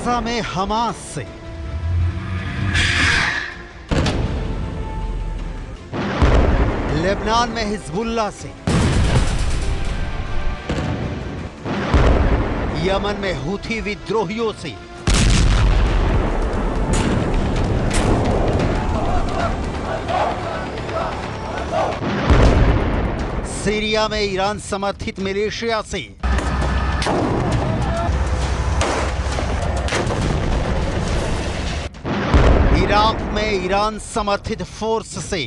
Gaza में Hamas से, Lebanon में हिजबुल्लाह से, यमन में हूथी विद्रोहियों से, सीरिया में ईरान समर्थित मिलिशिया से, इराक में ईरान समर्थित फोर्स से,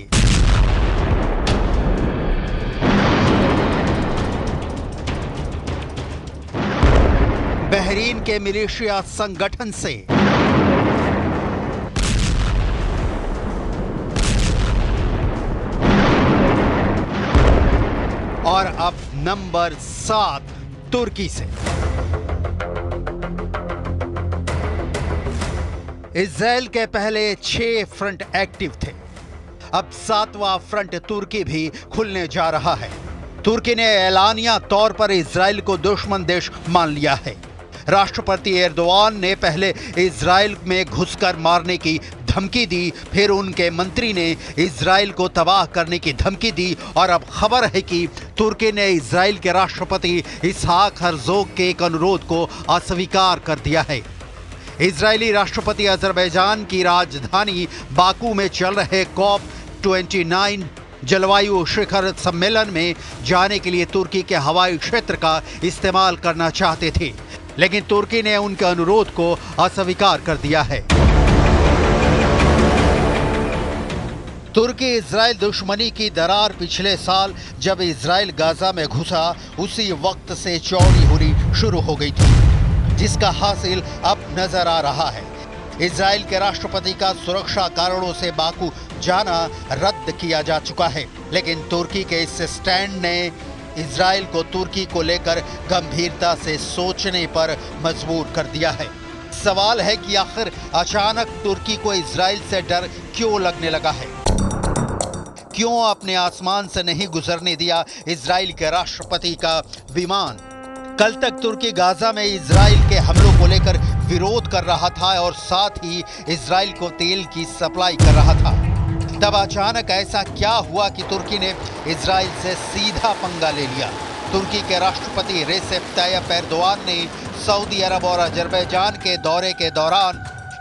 बहरीन के मिलिशिया संगठन से, और अब नंबर 7 तुर्की से। इजराइल के पहले 6 फ्रंट एक्टिव थे, अब 7वां फ्रंट तुर्की भी खुलने जा रहा है। तुर्की ने एलानिया तौर पर इजराइल को दुश्मन देश मान लिया है। राष्ट्रपति एर्दोआन ने पहले इजराइल में घुसकर मारने की धमकी दी, फिर उनके मंत्री ने इजराइल को तबाह करने की धमकी दी, और अब खबर है कि तुर्की ने इजराइल के राष्ट्रपति इसहाक हर्जोग के एक अनुरोध को अस्वीकार कर दिया है। इजरायली राष्ट्रपति अजरबैजान की राजधानी बाकू में चल रहे COP29 जलवायु शिखर सम्मेलन में जाने के लिए तुर्की के हवाई क्षेत्र का इस्तेमाल करना चाहते थे, लेकिन तुर्की ने उनके अनुरोध को अस्वीकार कर दिया है। तुर्की इजराइल दुश्मनी की दरार पिछले साल जब इजराइल गाजा में घुसा उसी वक्त से चौड़ी होनी शुरू हो गई थी, जिसका हासिल अब नजर आ रहा है। इजराइल के राष्ट्रपति का सुरक्षा कारणों से बाकू जाना रद्द किया जा चुका है, लेकिन तुर्की के इस स्टैंड ने इजराइल को तुर्की को लेकर गंभीरता से सोचने पर मजबूर कर दिया है। सवाल है कि आखिर अचानक तुर्की को इजराइल से डर क्यों लगने लगा है? क्यों अपने आसमान से नहीं गुजरने दिया इजराइल के राष्ट्रपति का विमान? कल तक तुर्की गाजा में इजराइल के हमलों को लेकर विरोध कर रहा था और साथ ही इजराइल को तेल की सप्लाई कर रहा था। तब अचानक ऐसा क्या हुआ कि तुर्की ने इजराइल से सीधा पंगा ले लिया? तुर्की के राष्ट्रपति रेसेप ताय्यप एर्दोआन ने सऊदी अरब और अजरबैजान के दौरे के दौरान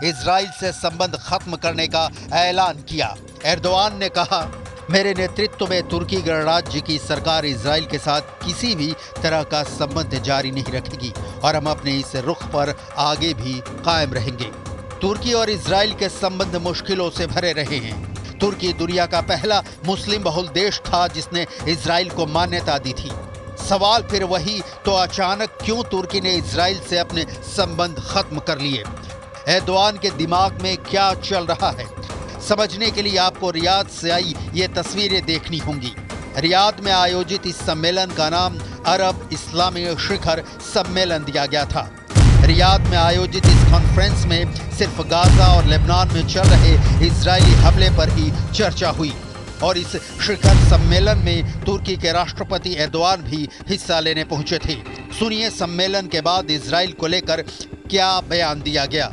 इजराइल से संबंध खत्म करने का ऐलान किया। एर्दोआन ने कहा, मेरे नेतृत्व में तुर्की गणराज्य की सरकार इजराइल के साथ किसी भी तरह का संबंध जारी नहीं रखेगी और हम अपने इस रुख पर आगे भी कायम रहेंगे। तुर्की और इजराइल के संबंध मुश्किलों से भरे रहे हैं। तुर्की दुनिया का पहला मुस्लिम बहुल देश था जिसने इजराइल को मान्यता दी थी। सवाल फिर वही, तो अचानक क्यों तुर्की ने इजराइल से अपने संबंध खत्म कर लिए? एर्दोआन के दिमाग में क्या चल रहा है? समझने के लिए आपको रियाद से आई ये तस्वीरें देखनी होंगी। रियाद में आयोजित इस सम्मेलन का नाम अरब इस्लामी शिखर सम्मेलन दिया गया था। रियाद में आयोजित इस कॉन्फ्रेंस में सिर्फ गाजा और लेबनान में चल रहे इजरायली हमले पर ही चर्चा हुई और इस शिखर सम्मेलन में तुर्की के राष्ट्रपति एर्दोआन भी हिस्सा लेने पहुंचे थे। सुनिए सम्मेलन के बाद इजराइल को लेकर क्या बयान दिया गया।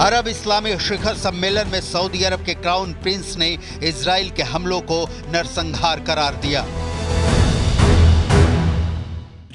अरब इस्लामी शिखर सम्मेलन में सऊदी अरब के क्राउन प्रिंस ने इजराइल के हमलों को नरसंहार करार दिया।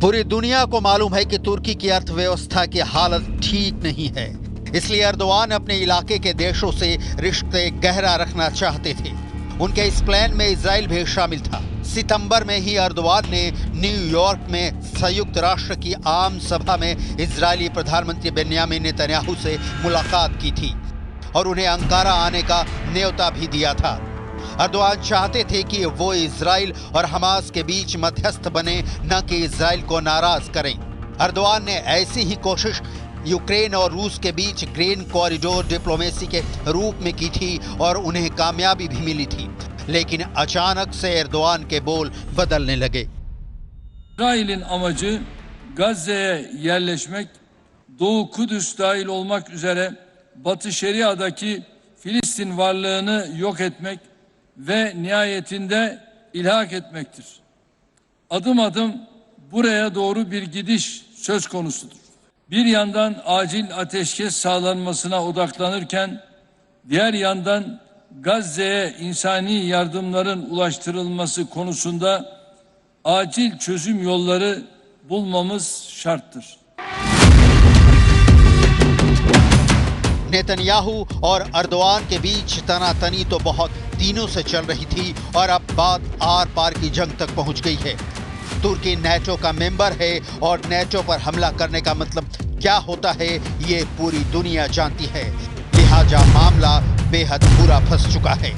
पूरी दुनिया को मालूम है कि तुर्की की अर्थव्यवस्था की हालत ठीक नहीं है। इसलिए अर्दोआन अपने इलाके के देशों से रिश्ते गहरा रखना चाहते थे। उनके इस प्लान में इजराइल भी शामिल था। सितंबर में ही अर्दोआन ने न्यूयॉर्क में संयुक्त राष्ट्र की आम सभा में इजरायली प्रधानमंत्री बेन्यामिन नेतन्याहू से मुलाकात की थी और उन्हें अंकारा आने का न्योता भी दिया था। अर्दोआन चाहते थे कि वो इजराइल और हमास के बीच मध्यस्थ बने, न कि इजराइल को नाराज करें। अर्दोआन ने ऐसी ही कोशिश यूक्रेन और रूस के बीच ग्रेन कॉरिडोर डिप्लोमेसी के रूप में की थी और उन्हें कामयाबी भी मिली थी। लेकिन अचानक से एर्दोआन के बोल बदलने लगे। İsrail'in amacı Gazze'ye yerleşmek, Doğu Kudüs dahil olmak üzere Batı Şeria'daki Filistin varlığını yok etmek ve nihayetinde ilhak etmektir. Adım adım buraya doğru bir gidiş söz konusudur. Bir yandan acil ateşkes sağlanmasına odaklanırken, diğer yandan Gazze'ye insani yardımların ulaştırılması konusunda acil çözüm yolları bulmamız şarttır. Netanyahu और Erdogan के बीच तनातनी तो बहुत दिनों से चल रही थी और अब बात आर पार की जंग तक पहुंच गई है। तुर्की नेटो का मेंबर है और नेटो पर हमला करने का मतलब क्या होता है ये पूरी दुनिया जानती है। लिहाजा मामला बेहद बुरा फंस चुका है।